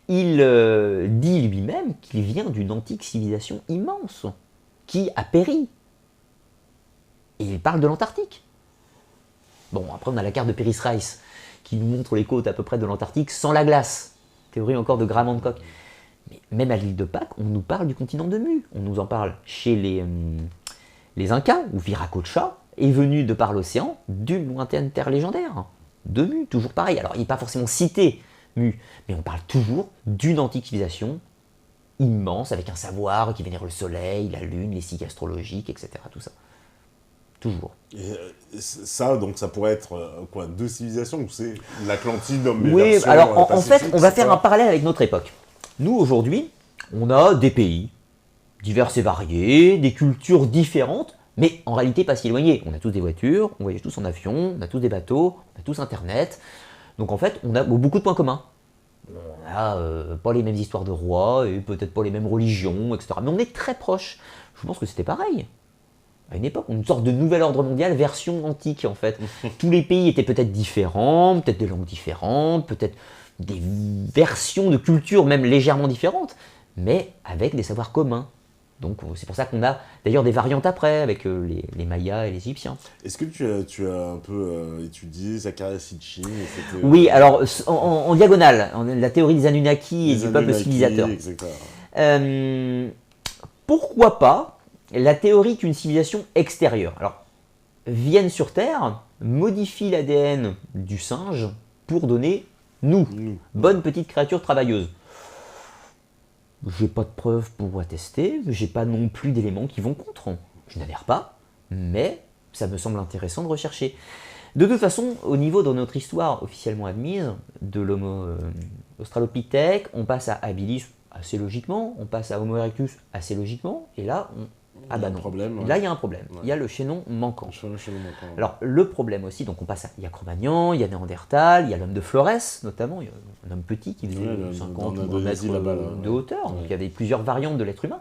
il dit lui-même qu'il vient d'une antique civilisation immense, qui a péri. Et il parle de l'Antarctique. Bon, après on a la carte de Pérez-Rice, qui nous montre les côtes à peu près de l'Antarctique sans la glace. Théorie encore de Graham Hancock. Mais même à l'île de Pâques, on nous parle du continent de Mu. On nous en parle chez les Incas, où Viracocha est venu de par l'océan d'une lointaine terre légendaire. De Mu, toujours pareil. Alors il n'est pas forcément cité Mu, mais on parle toujours d'une antique civilisation immense, avec un savoir qui vénère le soleil, la lune, les cycles astrologiques, etc. Tout ça. Toujours. Et ça, donc ça pourrait être quoi, deux civilisations, ou c'est l'Atlantide, mais oui, alors en fait, on va faire un parallèle avec notre époque. Nous, aujourd'hui, on a des pays divers et variés, des cultures différentes, mais en réalité pas si éloignées. On a tous des voitures, on voyage tous en avion, on a tous des bateaux, on a tous Internet. Donc en fait, on a beaucoup de points communs. On n'a pas les mêmes histoires de rois, et peut-être pas les mêmes religions, etc. Mais on est très proches. Je pense que c'était pareil. À une époque, une sorte de nouvel ordre mondial version antique en fait. Tous les pays étaient peut-être différents, peut-être des langues différentes, peut-être des versions de culture même légèrement différentes, mais avec des savoirs communs. Donc c'est pour ça qu'on a d'ailleurs des variantes après avec les Mayas et les Égyptiens. Est-ce que tu as un peu étudié Zecharia Sitchin Oui, alors en diagonale, la théorie des Anunnaki et du peuple civilisateur. Pourquoi pas la théorie qu'une civilisation extérieure, alors, vienne sur Terre, modifie l'ADN du singe pour donner nous, bonne petite créature travailleuse. J'ai pas de preuves pour attester, j'ai pas non plus d'éléments qui vont contre. Je n'adhère pas, mais ça me semble intéressant de rechercher. De toute façon, au niveau de notre histoire officiellement admise, de l'Homo australopithèque, on passe à Habilis assez logiquement, on passe à Homo erectus assez logiquement, et là, ah bah non, là il y a un problème, il y a le chaînon manquant. Alors le problème aussi, donc on passe à Cro-Magnon, il y a Néandertal, il y a l'homme de Flores notamment, il y a un homme petit qui faisait 50 ou 1 mètre de hauteur, donc il y avait plusieurs variantes de l'être humain.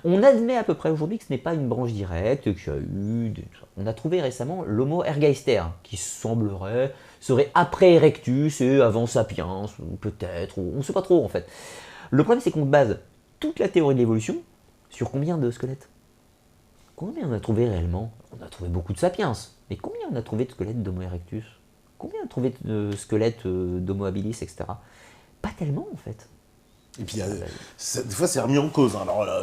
On admet à peu près aujourd'hui que ce n'est pas une branche directe, qu'il y a eu... On a trouvé récemment l'Homo ergaster, qui serait après Erectus et avant Sapiens, peut-être, on ne sait pas trop en fait. Le problème c'est qu'on base toute la théorie de l'évolution sur combien de squelettes ? Combien on a trouvé réellement ? On a trouvé beaucoup de sapiens, mais combien on a trouvé de squelettes d'Homo erectus ? Combien on a trouvé de squelettes d'Homo habilis, etc. Pas tellement en fait. Et puis des fois c'est remis en cause. Alors là,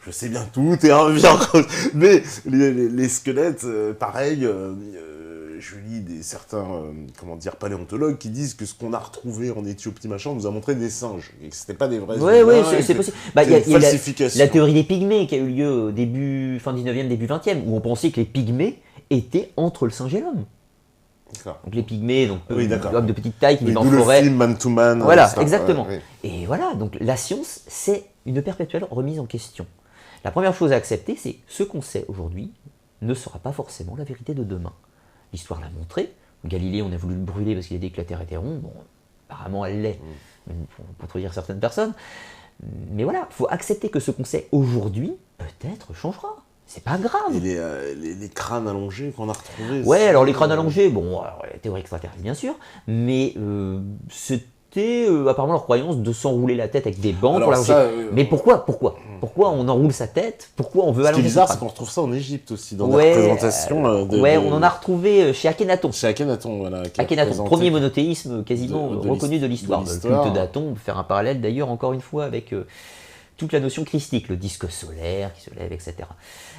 je sais bien, tout est remis en cause, mais les squelettes, pareil, je lis certains paléontologues qui disent que ce qu'on a retrouvé en Éthiopie, machin, on nous a montré des singes, et que c'était pas des vrais humains. Oui, c'est possible. Il y a la théorie des pygmées qui a eu lieu au fin 19e, début 20e, où on pensait que les pygmées étaient entre le singe et l'homme. Donc les pygmées, hommes de petite taille qui vivent en forêt. Le film Man to Man. Voilà, exactement. Et voilà, donc la science, c'est une perpétuelle remise en question. La première chose à accepter, c'est ce qu'on sait aujourd'hui ne sera pas forcément la vérité de demain. L'histoire l'a montré. Galilée, on a voulu le brûler parce qu'il a dit que la Terre était ronde. Bon, apparemment, elle l'est, pour contredire certaines personnes. Mais voilà, il faut accepter que ce qu'on sait aujourd'hui, peut-être, changera. C'est pas grave. Et les crânes allongés qu'on a retrouvés. Ouais, alors les crânes allongés, bon, alors, théorie extraterrestre, bien sûr, mais c'était apparemment leur croyance de s'enrouler la tête avec des bandes pour l'allonger. Mais pourquoi on enroule sa tête? Pourquoi on veut allonger? Ce qui est bizarre, c'est qu'on retrouve ça en Égypte aussi, dans des représentations. On en a retrouvé chez Akhenaton. Chez Akhenaton, voilà. Akhenaton, premier monothéisme quasiment reconnu de l'histoire. Le culte d'Aton, on peut faire un parallèle d'ailleurs, encore une fois, avec toute la notion christique, le disque solaire qui se lève, etc.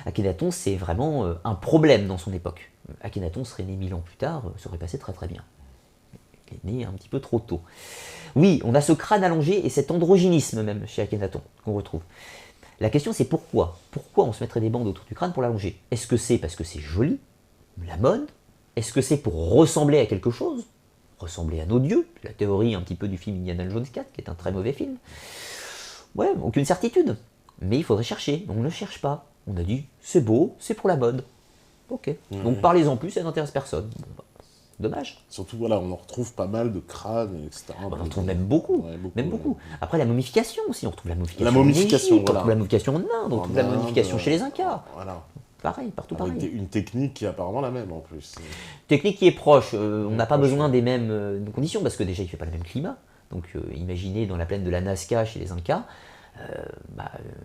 Akhenaton, c'est vraiment un problème dans son époque. Akhenaton serait né 1000 ans plus tard, ça aurait passé très très bien. Il est né un petit peu trop tôt. Oui, on a ce crâne allongé et cet androgynisme même chez Akhenaton qu'on retrouve. La question c'est pourquoi? Pourquoi on se mettrait des bandes autour du crâne pour l'allonger? Est-ce que c'est parce que c'est joli, la mode? Est-ce que c'est pour ressembler à quelque chose? Ressembler à nos dieux? C'est la théorie un petit peu du film Indiana Jones 4, qui est un très mauvais film. Ouais, aucune certitude. Mais il faudrait chercher, on ne cherche pas. On a dit, c'est beau, c'est pour la mode. Ok, donc parlez-en plus, ça n'intéresse personne. Bon, bah, dommage. Surtout, voilà, on en retrouve pas mal de crânes, etc. On en retrouve même beaucoup. Après, la momification aussi, on retrouve la momification en Égypte, on retrouve la momification en Inde, on retrouve la momification chez les Incas. Voilà. Pareil, partout pareil. Une technique qui est apparemment la même en plus. Technique qui est proche, on n'a pas besoin des mêmes conditions, parce que déjà il ne fait pas le même climat. Donc imaginez dans la plaine de la Nazca chez les Incas,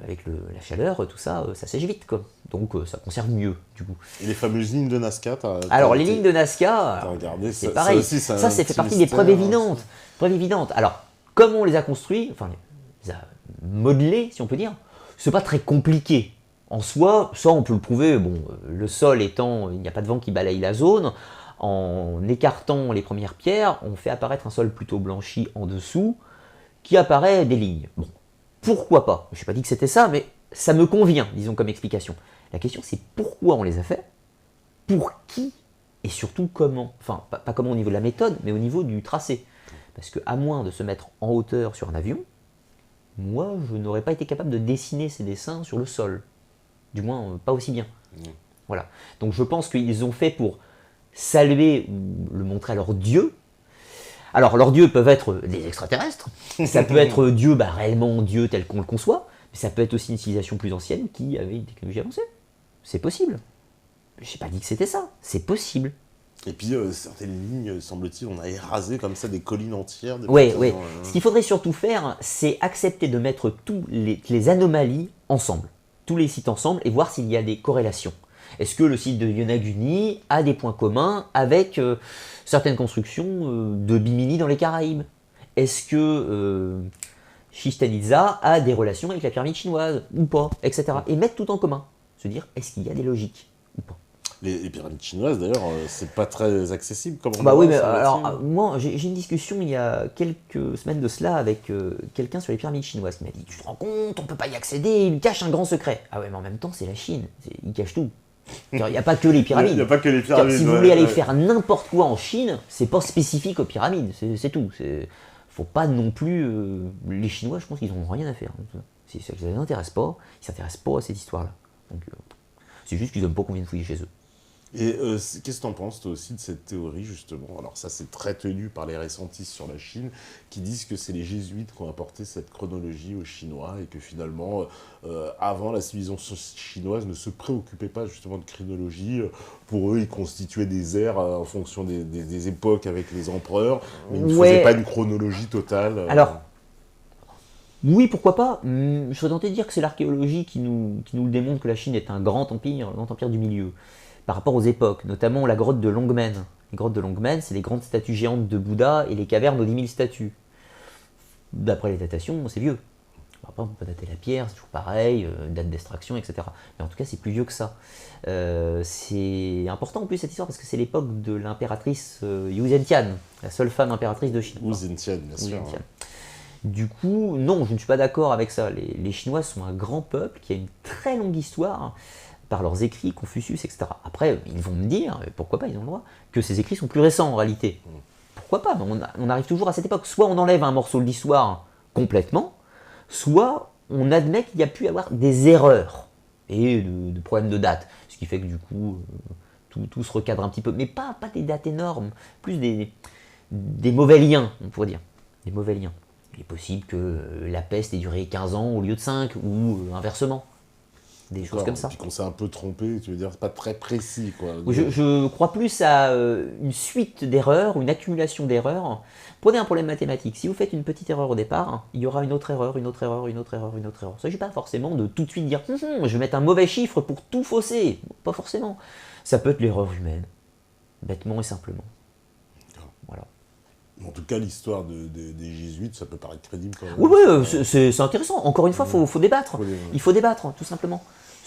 avec la chaleur, tout ça, ça sèche vite, quoi. Donc ça conserve mieux, du coup. Et les fameuses lignes de Nazca, alors les lignes de Nazca, c'est pareil, ça fait partie des preuves évidentes. Alors, comment on les a construits, enfin, on les a modelés, si on peut dire, c'est pas très compliqué. En soi, ça on peut le prouver, bon, le sol étant, il n'y a pas de vent qui balaye la zone, en écartant les premières pierres, on fait apparaître un sol plutôt blanchi en dessous, qui apparaît des lignes. Bon, pourquoi pas? Je n'ai pas dit que c'était ça, mais ça me convient, disons, comme explication. La question c'est pourquoi on les a fait, pour qui, et surtout comment. Enfin, pas comment au niveau de la méthode, mais au niveau du tracé. Parce qu'à moins de se mettre en hauteur sur un avion, moi je n'aurais pas été capable de dessiner ces dessins sur le sol. Du moins, pas aussi bien. Voilà. Donc je pense qu'ils ont fait pour saluer ou le montrer à leurs dieux. Alors leurs dieux peuvent être des extraterrestres, ça peut être Dieu, réellement Dieu tel qu'on le conçoit, mais ça peut être aussi une civilisation plus ancienne qui avait une technologie avancée. C'est possible. J'ai pas dit que c'était ça, c'est possible. Et puis certaines lignes, semble-t-il, on a érasé comme ça des collines entières. Oui. Ce qu'il faudrait surtout faire, c'est accepter de mettre toutes les anomalies ensemble. Tous les sites ensemble et voir s'il y a des corrélations. Est-ce que le site de Yonaguni a des points communs avec certaines constructions de Bimini dans les Caraïbes? Est-ce que Chichén Itzá a des relations avec la pyramide chinoise ou pas, etc. Et mettre tout en commun. Se dire, est-ce qu'il y a des logiques ou pas? Les pyramides chinoises, d'ailleurs, c'est pas très accessible comme oui, mais alors, moi, j'ai une discussion il y a quelques semaines de cela avec quelqu'un sur les pyramides chinoises qui m'a dit, tu te rends compte, on peut pas y accéder, il cache un grand secret. Ah ouais, mais en même temps, c'est la Chine, il cache tout. Il n'y a pas que les pyramides. Il n'y a pas que les pyramides. Si vous voulez aller faire n'importe quoi en Chine, c'est pas spécifique aux pyramides, c'est tout. Faut pas non plus... les Chinois, je pense qu'ils n'ont rien à faire. Si ça ne les intéresse pas, ils ne s'intéressent pas à cette histoire-là. Donc, c'est juste qu'ils n'aiment pas qu'on vienne fouiller chez eux. Et qu'est-ce que tu en penses, toi aussi, de cette théorie, justement? Alors ça, c'est très tenu par les récentistes sur la Chine, qui disent que c'est les jésuites qui ont apporté cette chronologie aux Chinois, et que finalement, avant, la civilisation chinoise ne se préoccupait pas justement de chronologie. Pour eux, ils constituaient des ères en fonction des époques avec les empereurs, mais ils ne faisaient pas une chronologie totale. Alors, oui, pourquoi pas. Je serais tenté de dire que c'est l'archéologie qui nous démontre que la Chine est un grand empire du milieu. Par rapport aux époques, notamment la grotte de Longmen. Les grottes de Longmen, c'est les grandes statues géantes de Bouddha et les cavernes aux 10 000 statues. D'après les datations, c'est vieux. Après, on peut dater la pierre, c'est toujours pareil, date d'extraction, etc. Mais en tout cas, c'est plus vieux que ça. C'est important en plus cette histoire parce que c'est l'époque de l'impératrice Yu Zetian, la seule femme impératrice de Chine. Yu Zetian, bien sûr. Du coup, non, je ne suis pas d'accord avec ça. Les Chinois sont un grand peuple qui a une très longue histoire, par leurs écrits, Confucius, etc. Après, ils vont me dire, pourquoi pas, ils ont le droit, que ces écrits sont plus récents en réalité. Pourquoi pas? On arrive toujours à cette époque. Soit on enlève un morceau de l'histoire complètement, soit on admet qu'il y a pu y avoir des erreurs. et de problèmes de date. Ce qui fait que du coup, tout se recadre un petit peu. Mais pas des dates énormes, plus des mauvais liens, on pourrait dire. Des mauvais liens. Il est possible que la peste ait duré 15 ans au lieu de 5, ou inversement. Des choses comme ça. Puis qu'on s'est un peu trompé, tu veux dire, c'est pas très précis, quoi. Je crois plus à une suite d'erreurs, une accumulation d'erreurs. Prenez un problème mathématique. Si vous faites une petite erreur au départ, il y aura une autre erreur, une autre erreur, une autre erreur, une autre erreur. Il ne s'agit pas forcément de tout de suite dire je vais mettre un mauvais chiffre pour tout fausser. Pas forcément. Ça peut être l'erreur humaine, bêtement et simplement. Voilà. En tout cas, l'histoire des jésuites, ça peut paraître crédible quand même. Oui, c'est intéressant. Encore une fois, il faut débattre. Il faut débattre, tout simplement.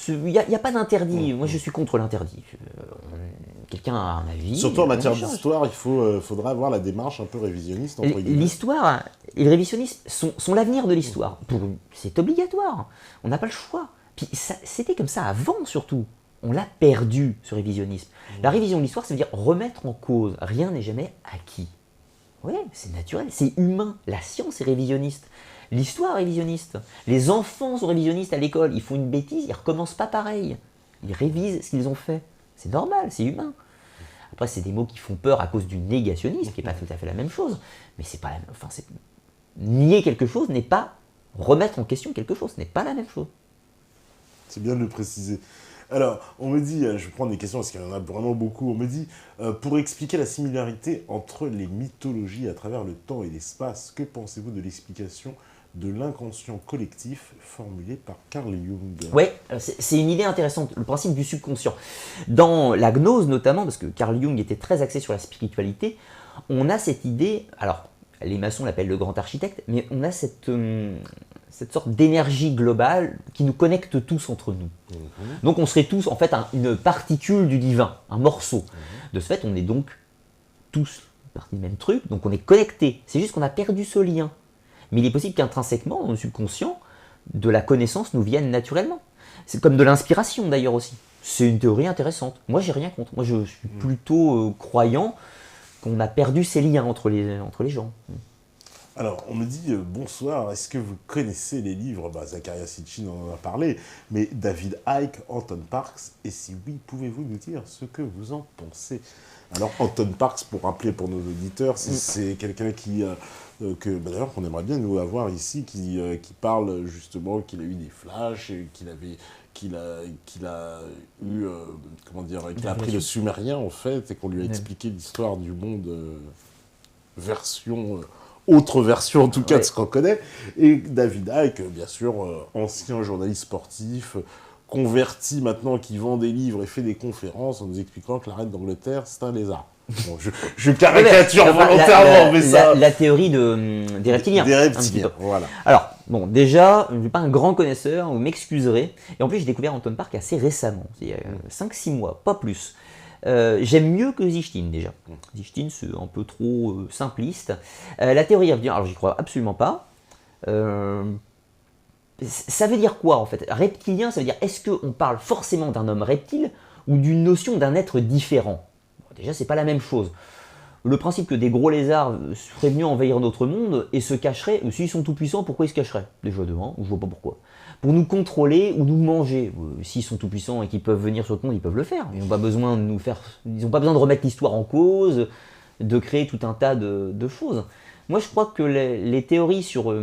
Il n'y a pas d'interdit. Moi, je suis contre l'interdit. Quelqu'un a un avis. Surtout en matière d'histoire, il faudra avoir la démarche un peu révisionniste. L'histoire et le révisionnisme sont l'avenir de l'histoire. C'est obligatoire. On n'a pas le choix. Puis c'était comme ça avant, surtout. On l'a perdu, ce révisionnisme. La révision de l'histoire, ça veut dire remettre en cause. Rien n'est jamais acquis. Oui, c'est naturel, c'est humain. La science est révisionniste. L'histoire est révisionniste. Les enfants sont révisionnistes à l'école. Ils font une bêtise, ils recommencent pas pareil. Ils révisent ce qu'ils ont fait. C'est normal, c'est humain. Après, c'est des mots qui font peur à cause du négationnisme, qui n'est pas tout à fait la même chose. Mais c'est pas la même. Enfin, nier quelque chose n'est pas remettre en question quelque chose. Ce n'est pas la même chose. C'est bien de le préciser. Alors, on me dit, je vais prendre des questions parce qu'il y en a vraiment beaucoup, on me dit, pour expliquer la similarité entre les mythologies à travers le temps et l'espace, que pensez-vous de l'explication de l'inconscient collectif formulée par Carl Jung? Oui, c'est une idée intéressante, le principe du subconscient. Dans la gnose notamment, parce que Carl Jung était très axé sur la spiritualité, on a cette idée, alors les maçons l'appellent le grand architecte, mais on a cette sorte d'énergie globale qui nous connecte tous entre nous. Donc on serait tous en fait une particule du divin, un morceau. De ce fait, on est donc tous partie du même truc, donc on est connectés. C'est juste qu'on a perdu ce lien. Mais il est possible qu'intrinsèquement, dans le subconscient, de la connaissance nous vienne naturellement. C'est comme de l'inspiration d'ailleurs aussi. C'est une théorie intéressante. Moi, j'ai rien contre. Moi, je suis plutôt croyant qu'on a perdu ces liens entre les gens. Alors, on me dit, bonsoir, est-ce que vous connaissez les livres Zaccaria Sitchin en a parlé, mais David Icke, Anton Parks, et si oui, pouvez-vous nous dire ce que vous en pensez? Alors, Anton Parks, pour rappeler pour nos auditeurs, c'est quelqu'un qui... d'ailleurs, qu'on aimerait bien nous avoir ici, qui parle justement qu'il a eu des flashs, et qu'il a eu, qu'il a appris le sumérien en fait, et qu'on lui a expliqué l'histoire du monde autre version en tout cas de ce qu'on connaît. Et David Icke, bien sûr, ancien journaliste sportif, converti maintenant, qui vend des livres et fait des conférences en nous expliquant que la reine d'Angleterre, c'est un lézard. Bon, je caricature volontairement, mais ça... La théorie des reptiliens. Des reptiliens, voilà. Alors, bon, déjà, je ne suis pas un grand connaisseur, vous m'excuserez. Et en plus, j'ai découvert Anton Parks assez récemment, il y a 5-6 mois, pas plus. J'aime mieux que Zichtin, déjà. Zichtin, c'est un peu trop simpliste. La théorie reptilienne, alors j'y crois absolument pas. Ça veut dire quoi, en fait? Reptilien, ça veut dire, est-ce qu'on parle forcément d'un homme reptile ou d'une notion d'un être différent? Déjà, c'est pas la même chose. Le principe que des gros lézards seraient venus envahir notre monde et se cacheraient, s'ils sont tout puissants, pourquoi ils se cacheraient? Déjà devant, je vois pas pourquoi. Pour nous contrôler ou nous manger. S'ils sont tout puissants et qu'ils peuvent venir sur notre monde, ils peuvent le faire. Ils n'ont pas besoin de ils n'ont pas besoin de remettre l'histoire en cause, de créer tout un tas de choses. Moi, je crois que les théories sur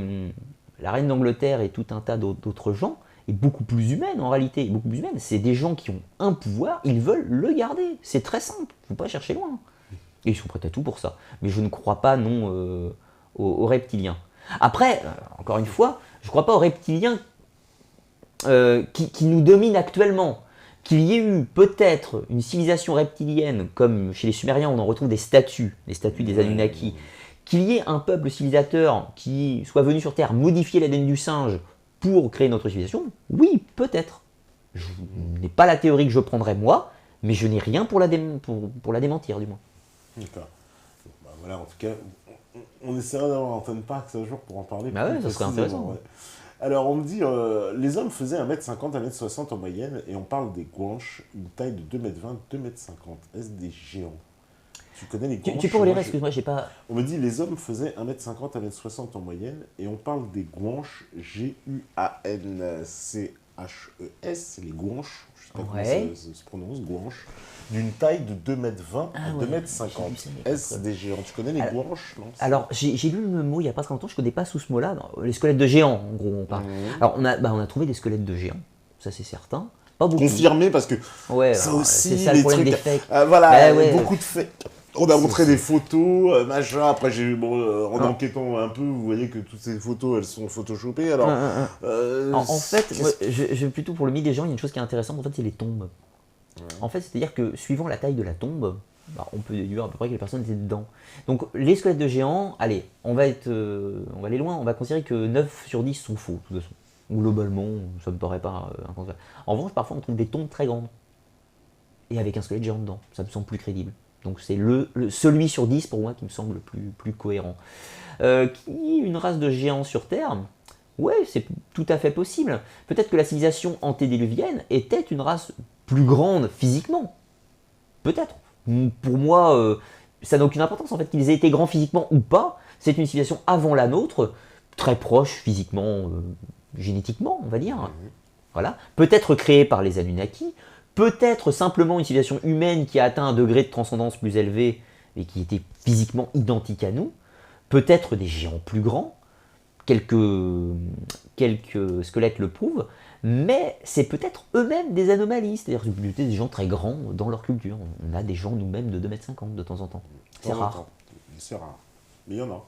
la reine d'Angleterre et tout un tas d'autres gens est beaucoup plus humaine en réalité, beaucoup plus humaine. C'est des gens qui ont un pouvoir, ils veulent le garder. C'est très simple, il ne faut pas chercher loin. Et ils sont prêts à tout pour ça. Mais je ne crois pas non aux reptiliens. Après, encore une fois, je ne crois pas aux reptiliens qui nous dominent actuellement. Qu'il y ait eu peut-être une civilisation reptilienne, comme chez les Sumériens on en retrouve des statues des Anunnaki, qu'il y ait un peuple civilisateur qui soit venu sur Terre modifier l'ADN du singe pour créer notre civilisation, oui, peut-être. Je n'ai pas la théorie que je prendrais moi, mais je n'ai rien pour la démentir, du moins. D'accord. Voilà, en tout cas, on essaiera d'avoir Anton Parks un jour pour en parler. Ah ouais, ça serait intéressant. Ouais. Alors, on me dit, les hommes faisaient 1m50, 1m60 en moyenne, et on parle des guanches, une taille de 2m20, 2m50. Est-ce des géants? Tu connais les guanches? Tu peux relire, excuse-moi, j'ai pas... On me dit, les hommes faisaient 1m50, 1m60 en moyenne, et on parle des guanches, G-U-A-N-C-H. G-O-U-A-N-H-E-S, les gouanches, je sais pas comment ça se prononce, gouanches, d'une taille de 2,20 m à 2,50 m. Est-ce des géants? Tu connais les gouanches? Alors, j'ai lu le mot il n'y a pas très longtemps, je ne connais pas sous ce mot-là, les squelettes de géants, en gros, on parle. Alors, on a trouvé des squelettes de géants, ça c'est certain. Pas beaucoup. Confirmé, parce que ça aussi, c'est ça le problème des fakes. Beaucoup de fakes. On a montré des photos, machin. Après, en enquêtant un peu, vous voyez que toutes ces photos, elles sont photoshopées. Alors, en fait, moi, je plutôt pour le mythe des gens, il y a une chose qui est intéressante, en fait, c'est les tombes. Ouais. En fait, c'est-à-dire que suivant la taille de la tombe, on peut déduire à peu près que les personnes étaient dedans. Donc, les squelettes de géants, allez, on va aller loin, on va considérer que 9 sur 10 sont faux, de toute façon. Globalement, ça me paraît pas inconcevable. En revanche, parfois, on trouve des tombes très grandes. Et avec un squelette géant dedans, ça me semble plus crédible. Donc c'est celui sur 10 pour moi qui me semble le plus cohérent. Une race de géants sur Terre? Ouais, c'est tout à fait possible. Peut-être que la civilisation antédiluvienne était une race plus grande physiquement. Peut-être. Pour moi, ça n'a aucune importance en fait qu'ils aient été grands physiquement ou pas. C'est une civilisation avant la nôtre, très proche physiquement, génétiquement, on va dire. Voilà. Peut-être créée par les Anunnaki. Peut-être simplement une civilisation humaine qui a atteint un degré de transcendance plus élevé et qui était physiquement identique à nous. Peut-être des géants plus grands. Quelques squelettes le prouvent. Mais c'est peut-être eux-mêmes des anomalies. C'est-à-dire des gens très grands dans leur culture. On a des gens nous-mêmes de 2,50 m de temps en temps. C'est rare. C'est rare. Mais il y en a.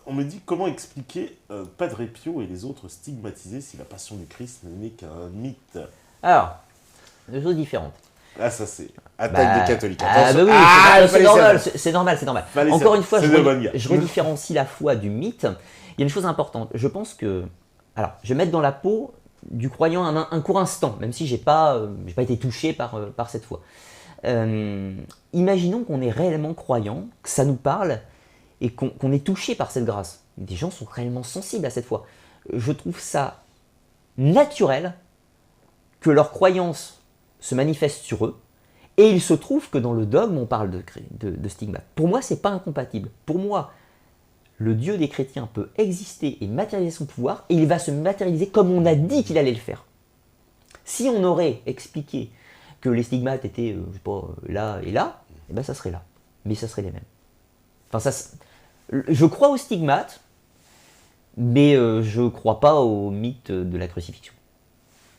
On me dit comment expliquer Padre Pio et les autres stigmatisés si la passion du Christ n'est qu'un mythe. Alors, deux choses différentes. Ah, ça c'est attaque des catholiques. C'est normal. Encore une fois, je rediférencie la foi du mythe. Il y a une chose importante. Je pense que, alors, je vais mettre dans la peau du croyant un court instant, même si j'ai pas été touché par cette foi. Imaginons qu'on est réellement croyant, que ça nous parle et qu'on est touché par cette grâce. Des gens sont réellement sensibles à cette foi. Je trouve ça naturel que leur croyance se manifeste sur eux, et il se trouve que dans le dogme, on parle de stigmate. Pour moi, c'est pas incompatible. Pour moi, le Dieu des chrétiens peut exister et matérialiser son pouvoir, et il va se matérialiser comme on a dit qu'il allait le faire. Si on aurait expliqué que les stigmates étaient, je sais pas, là et là, eh ben ça serait là. Mais ça serait les mêmes. Enfin, je crois aux stigmates, mais je ne crois pas au mythe de la crucifixion.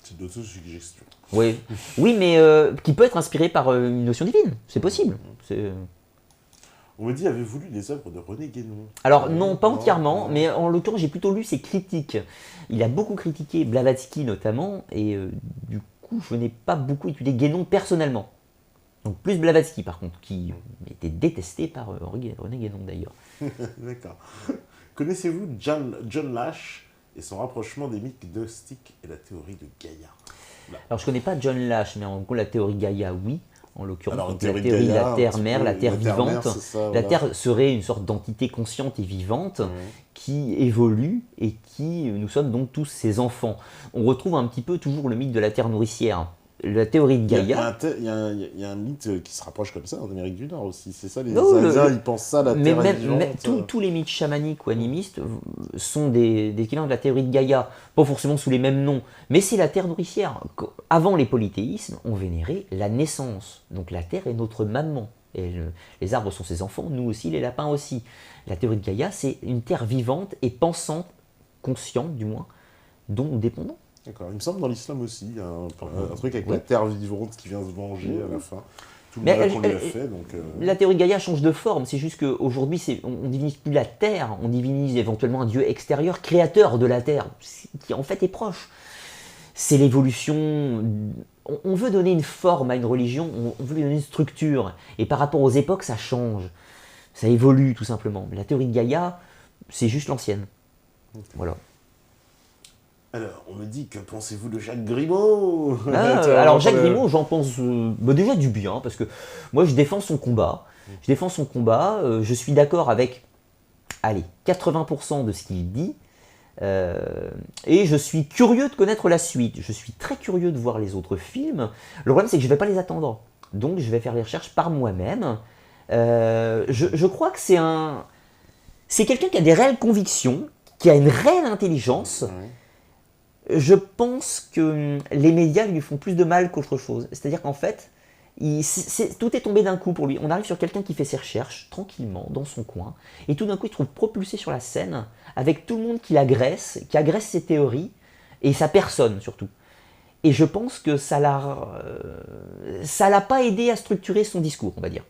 C'est d'autosuggestion. Oui, mais qui peut être inspiré par une notion divine, c'est possible. On me dit, avez-vous lu les œuvres de René Guénon? Alors non, pas entièrement, mais en l'occurrence j'ai plutôt lu ses critiques. Il a beaucoup critiqué Blavatsky notamment, et du coup je n'ai pas beaucoup étudié Guénon personnellement. Donc plus Blavatsky par contre, qui était détesté par René Guénon d'ailleurs. D'accord. Connaissez-vous John Lash et son rapprochement des mythes gnostiques et la théorie de Gaïa? Alors je ne connais pas John Lash, mais en gros la théorie Gaïa, oui. En l'occurrence, la théorie de la Terre-Mère, la Terre vivante. La Terre serait une sorte d'entité consciente et vivante qui évolue et qui, nous sommes donc tous ses enfants. On retrouve un petit peu toujours le mythe de la Terre nourricière. La théorie de Gaïa... Il y a un mythe qui se rapproche comme ça en Amérique du Nord aussi. C'est ça, les Indiens, ils pensent ça, la Terre vivante. Tous les mythes chamaniques ou animistes sont des équivalents de la théorie de Gaïa. Pas forcément sous les mêmes noms, mais c'est la Terre nourricière. Avant les polythéismes, on vénérait la naissance. Donc la Terre est notre maman. Et les arbres sont ses enfants, nous aussi, les lapins aussi. La théorie de Gaïa, c'est une Terre vivante et pensante, consciente du moins, dont nous dépendons. D'accord. Il me semble dans l'islam aussi, il y a un truc avec la terre vivante qui vient se venger à la fin. Tout le mal qu'on lui a fait. Donc, La théorie de Gaïa change de forme, c'est juste qu'aujourd'hui, on ne divinise plus la terre, on divinise éventuellement un dieu extérieur, créateur de la terre, qui en fait est proche. C'est l'évolution. On veut donner une forme à une religion, on veut lui donner une structure. Et par rapport aux époques, ça change. Ça évolue tout simplement. La théorie de Gaïa, c'est juste l'ancienne. Voilà. Alors, on me dit, que pensez-vous de Jacques Grimaud? Alors, Jacques Grimaud, j'en pense déjà du bien, parce que moi, je défends son combat. Je suis d'accord avec, 80% de ce qu'il dit. Et je suis curieux de connaître la suite. Je suis très curieux de voir les autres films. Le problème, c'est que je ne vais pas les attendre. Donc, je vais faire les recherches par moi-même. Je crois que c'est quelqu'un qui a des réelles convictions, qui a une réelle intelligence. Je pense que les médias lui font plus de mal qu'autre chose. C'est-à-dire qu'en fait, tout est tombé d'un coup pour lui. On arrive sur quelqu'un qui fait ses recherches tranquillement dans son coin, et tout d'un coup il se trouve propulsé sur la scène avec tout le monde qui agresse ses théories et sa personne surtout. Et je pense que ça l'a pas aidé à structurer son discours, on va dire.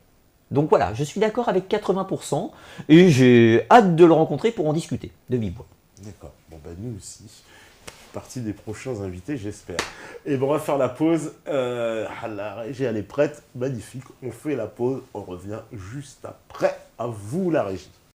Donc voilà, je suis d'accord avec 80% et j'ai hâte de le rencontrer pour en discuter de vive voix. D'accord. Bon, bah nous aussi. Partie des prochains invités, j'espère. Et bon, on va faire la pause. La régie, elle est prête. Magnifique. On fait la pause. On revient juste après. À vous, la régie.